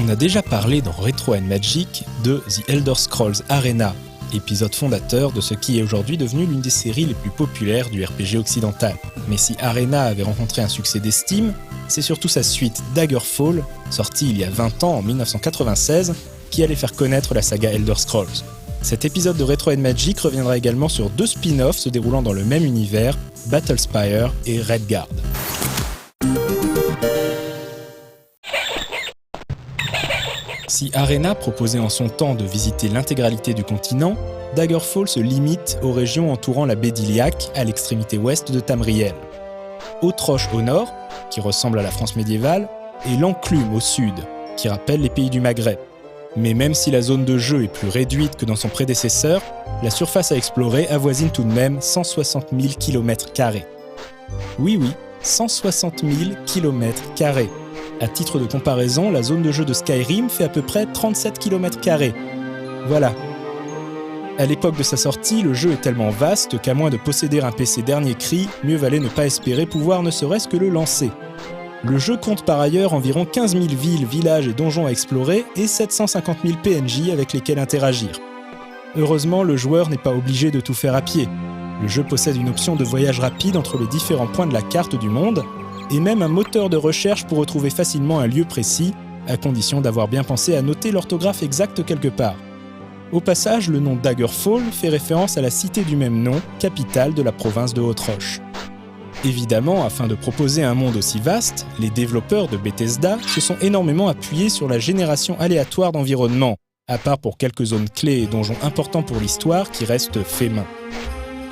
On a déjà parlé dans Retro & Magic de The Elder Scrolls Arena, épisode fondateur de ce qui est aujourd'hui devenu l'une des séries les plus populaires du RPG occidental. Mais si Arena avait rencontré un succès d'estime, c'est surtout sa suite Daggerfall, sortie il y a 20 ans en 1996, qui allait faire connaître la saga Elder Scrolls. Cet épisode de Retro & Magic reviendra également sur 2 spin-offs se déroulant dans le même univers, Battlespire et Redguard. Si Arena proposait en son temps de visiter l'intégralité du continent, Daggerfall se limite aux régions entourant la baie d'Iliac, à l'extrémité ouest de Tamriel. Haute-Roche au nord, qui ressemble à la France médiévale, et l'Enclume au sud, qui rappelle les pays du Maghreb. Mais même si la zone de jeu est plus réduite que dans son prédécesseur, la surface à explorer avoisine tout de même 160 000 km². Oui, 160 000 km². À titre de comparaison, la zone de jeu de Skyrim fait à peu près 37 km². Voilà. À l'époque de sa sortie, le jeu est tellement vaste qu'à moins de posséder un PC dernier cri, mieux valait ne pas espérer pouvoir ne serait-ce que le lancer. Le jeu compte par ailleurs environ 15 000 villes, villages et donjons à explorer et 750 000 PNJ avec lesquels interagir. Heureusement, le joueur n'est pas obligé de tout faire à pied. Le jeu possède une option de voyage rapide entre les différents points de la carte du monde, et même un moteur de recherche pour retrouver facilement un lieu précis, à condition d'avoir bien pensé à noter l'orthographe exacte quelque part. Au passage, le nom Daggerfall fait référence à la cité du même nom, capitale de la province de Haute-Roche. Évidemment, afin de proposer un monde aussi vaste, les développeurs de Bethesda se sont énormément appuyés sur la génération aléatoire d'environnements, à part pour quelques zones clés et donjons importants pour l'histoire qui restent faits main.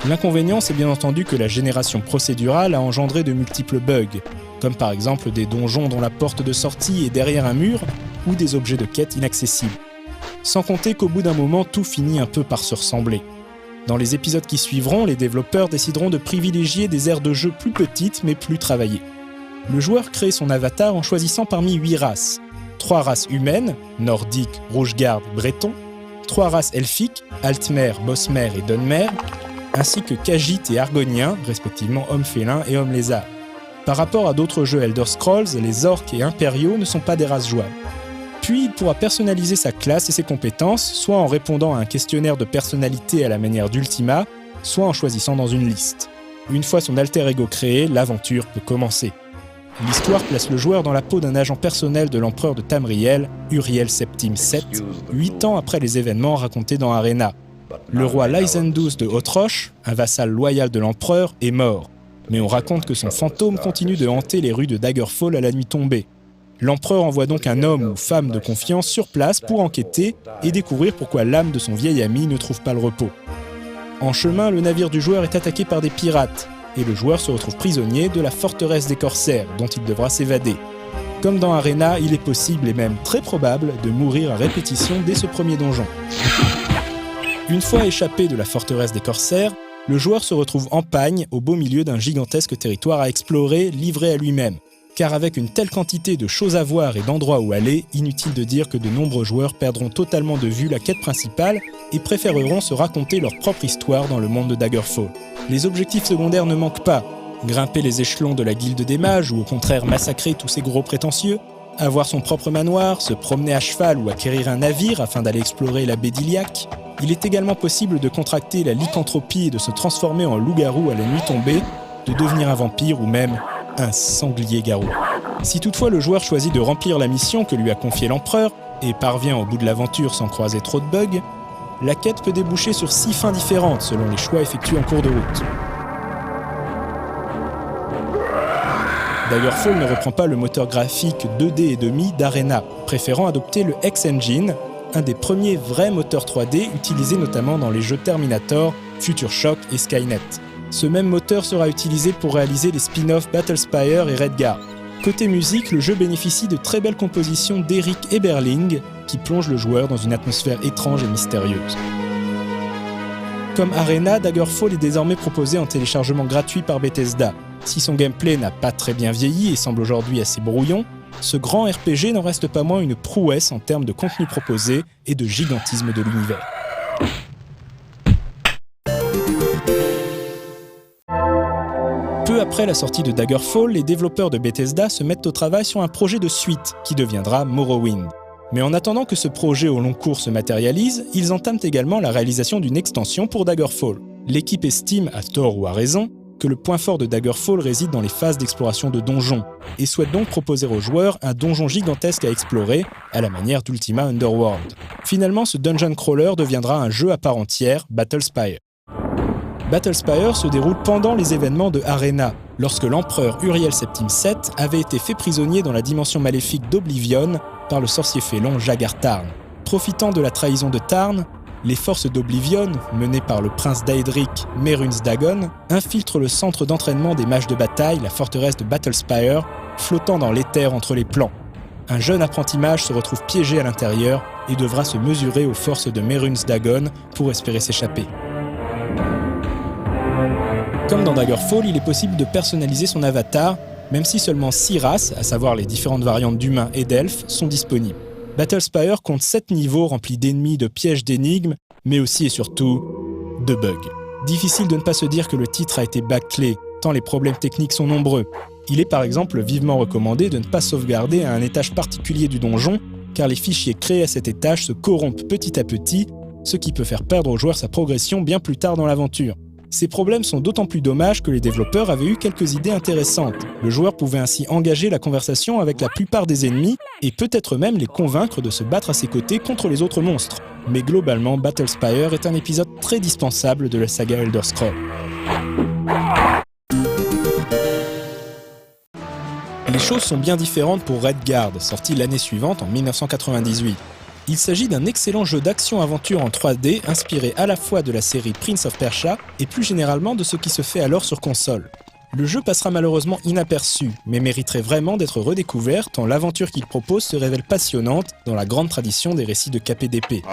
L'inconvénient, c'est bien entendu que la génération procédurale a engendré de multiples bugs, comme par exemple des donjons dont la porte de sortie est derrière un mur, ou des objets de quête inaccessibles. Sans compter qu'au bout d'un moment, tout finit un peu par se ressembler. Dans les épisodes qui suivront, les développeurs décideront de privilégier des aires de jeu plus petites mais plus travaillées. Le joueur crée son avatar en choisissant parmi 8 races. 3 races humaines, nordiques, rouge-garde, breton, 3 races elfiques, Altmer, Bosmer et Dunmer, ainsi que Khajiit et Argonien, respectivement hommes félins et hommes lézards. Par rapport à d'autres jeux Elder Scrolls, les orques et impériaux ne sont pas des races jouables. Puis il pourra personnaliser sa classe et ses compétences, soit en répondant à un questionnaire de personnalité à la manière d'Ultima, soit en choisissant dans une liste. Une fois son alter ego créé, l'aventure peut commencer. L'histoire place le joueur dans la peau d'un agent personnel de l'empereur de Tamriel, Uriel Septime VII, 8 ans après les événements racontés dans Arena. Le roi Lyzendus de Haute-Roche, un vassal loyal de l'empereur, est mort. Mais on raconte que son fantôme continue de hanter les rues de Daggerfall à la nuit tombée. L'empereur envoie donc un homme ou femme de confiance sur place pour enquêter et découvrir pourquoi l'âme de son vieil ami ne trouve pas le repos. En chemin, le navire du joueur est attaqué par des pirates, et le joueur se retrouve prisonnier de la forteresse des corsaires, dont il devra s'évader. Comme dans Arena, il est possible et même très probable de mourir à répétition dès ce premier donjon. Une fois échappé de la forteresse des corsaires, le joueur se retrouve en pagne au beau milieu d'un gigantesque territoire à explorer, livré à lui-même. Car avec une telle quantité de choses à voir et d'endroits où aller, inutile de dire que de nombreux joueurs perdront totalement de vue la quête principale et préféreront se raconter leur propre histoire dans le monde de Daggerfall. Les objectifs secondaires ne manquent pas. Grimper les échelons de la guilde des mages ou au contraire massacrer tous ces gros prétentieux, avoir son propre manoir, se promener à cheval ou acquérir un navire afin d'aller explorer la baie d'Iliac. Il est également possible de contracter la lycanthropie et de se transformer en loup-garou à la nuit tombée, de devenir un vampire ou même un sanglier-garou. Si toutefois le joueur choisit de remplir la mission que lui a confiée l'empereur et parvient au bout de l'aventure sans croiser trop de bugs, la quête peut déboucher sur 6 fins différentes selon les choix effectués en cours de route. Daggerfall ne reprend pas le moteur graphique 2D et demi d'Arena, préférant adopter le X-Engine, un des premiers vrais moteurs 3D utilisés notamment dans les jeux Terminator, Future Shock et Skynet. Ce même moteur sera utilisé pour réaliser les spin-offs Battlespire et Redguard. Côté musique, le jeu bénéficie de très belles compositions d'Eric Eberling, qui plongent le joueur dans une atmosphère étrange et mystérieuse. Comme Arena, Daggerfall est désormais proposé en téléchargement gratuit par Bethesda. Si son gameplay n'a pas très bien vieilli et semble aujourd'hui assez brouillon, ce grand RPG n'en reste pas moins une prouesse en termes de contenu proposé et de gigantisme de l'univers. Peu après la sortie de Daggerfall, les développeurs de Bethesda se mettent au travail sur un projet de suite qui deviendra Morrowind. Mais en attendant que ce projet au long cours se matérialise, ils entament également la réalisation d'une extension pour Daggerfall. L'équipe estime, à tort ou à raison, que le point fort de Daggerfall réside dans les phases d'exploration de donjons, et souhaite donc proposer aux joueurs un donjon gigantesque à explorer, à la manière d'Ultima Underworld. Finalement, ce dungeon crawler deviendra un jeu à part entière, Battlespire. Battlespire se déroule pendant les événements de Arena, lorsque l'empereur Uriel Septime VII avait été fait prisonnier dans la dimension maléfique d'Oblivion par le sorcier félon Jagar Tarn. Profitant de la trahison de Tarn, les forces d'Oblivion, menées par le prince d'Aedric, Mehrunes Dagon, infiltrent le centre d'entraînement des mages de bataille, la forteresse de Battlespire, flottant dans l'éther entre les plans. Un jeune apprenti mage se retrouve piégé à l'intérieur et devra se mesurer aux forces de Mehrunes Dagon pour espérer s'échapper. Comme dans Daggerfall, il est possible de personnaliser son avatar, même si seulement 6 races, à savoir les différentes variantes d'humains et d'elfes, sont disponibles. Battlespire compte 7 niveaux remplis d'ennemis, de pièges, d'énigmes, mais aussi et surtout de bugs. Difficile de ne pas se dire que le titre a été bâclé, tant les problèmes techniques sont nombreux. Il est par exemple vivement recommandé de ne pas sauvegarder à un étage particulier du donjon, car les fichiers créés à cet étage se corrompent petit à petit, ce qui peut faire perdre au joueur sa progression bien plus tard dans l'aventure. Ces problèmes sont d'autant plus dommages que les développeurs avaient eu quelques idées intéressantes. Le joueur pouvait ainsi engager la conversation avec la plupart des ennemis et peut-être même les convaincre de se battre à ses côtés contre les autres monstres. Mais globalement, Battlespire est un épisode très dispensable de la saga Elder Scrolls. Les choses sont bien différentes pour Redguard, sorti l'année suivante en 1998. Il s'agit d'un excellent jeu d'action-aventure en 3D inspiré à la fois de la série Prince of Persia et plus généralement de ce qui se fait alors sur console. Le jeu passera malheureusement inaperçu, mais mériterait vraiment d'être redécouvert tant l'aventure qu'il propose se révèle passionnante dans la grande tradition des récits de KPDP.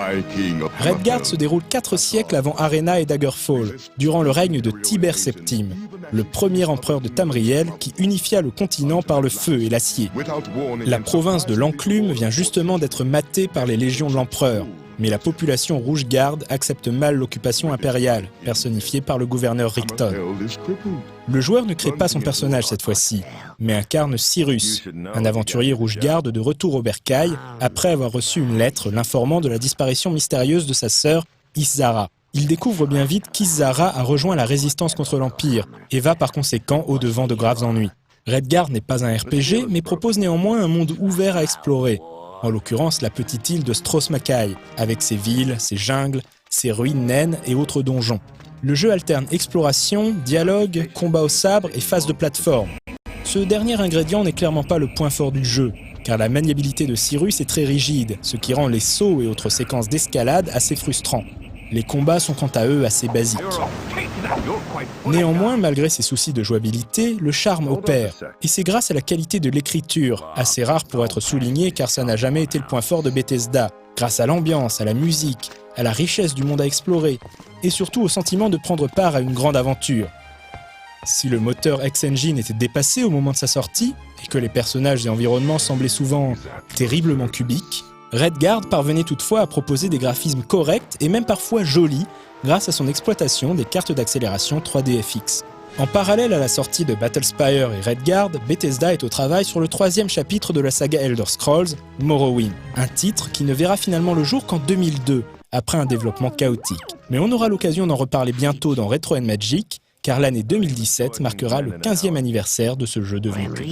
Redguard se déroule 4 siècles avant Arena et Daggerfall, durant le règne de Tibère Septime, le premier empereur de Tamriel qui unifia le continent par le feu et l'acier. La province de l'Enclume vient justement d'être matée par les légions de l'empereur, mais la population rouge-garde accepte mal l'occupation impériale, personnifiée par le gouverneur Ricton. Le joueur ne crée pas son personnage cette fois-ci, mais incarne Cyrus, un aventurier rouge-garde de retour au bercail, après avoir reçu une lettre l'informant de la disparition mystérieuse de sa sœur, Ysara. Il découvre bien vite qu'Ysara a rejoint la résistance contre l'Empire, et va par conséquent au-devant de graves ennuis. Redguard n'est pas un RPG, mais propose néanmoins un monde ouvert à explorer, en l'occurrence la petite île de Stros M'Kai, avec ses villes, ses jungles, ses ruines naines et autres donjons. Le jeu alterne exploration, dialogue, combat au sabre et phase de plateforme. Ce dernier ingrédient n'est clairement pas le point fort du jeu, car la maniabilité de Cyrus est très rigide, ce qui rend les sauts et autres séquences d'escalade assez frustrants. Les combats sont quant à eux assez basiques. Néanmoins, malgré ses soucis de jouabilité, le charme opère, et c'est grâce à la qualité de l'écriture, assez rare pour être souligné car ça n'a jamais été le point fort de Bethesda, grâce à l'ambiance, à la musique, à la richesse du monde à explorer, et surtout au sentiment de prendre part à une grande aventure. Si le moteur X-Engine était dépassé au moment de sa sortie, et que les personnages et environnements semblaient souvent terriblement cubiques, Redguard parvenait toutefois à proposer des graphismes corrects et même parfois jolis grâce à son exploitation des cartes d'accélération 3DFX. En parallèle à la sortie de Battlespire et Redguard, Bethesda est au travail sur le 3e chapitre de la saga Elder Scrolls, Morrowind, un titre qui ne verra finalement le jour qu'en 2002, après un développement chaotique. Mais on aura l'occasion d'en reparler bientôt dans Retro & Magic, car l'année 2017 marquera le 15e anniversaire de ce jeu devenu culte.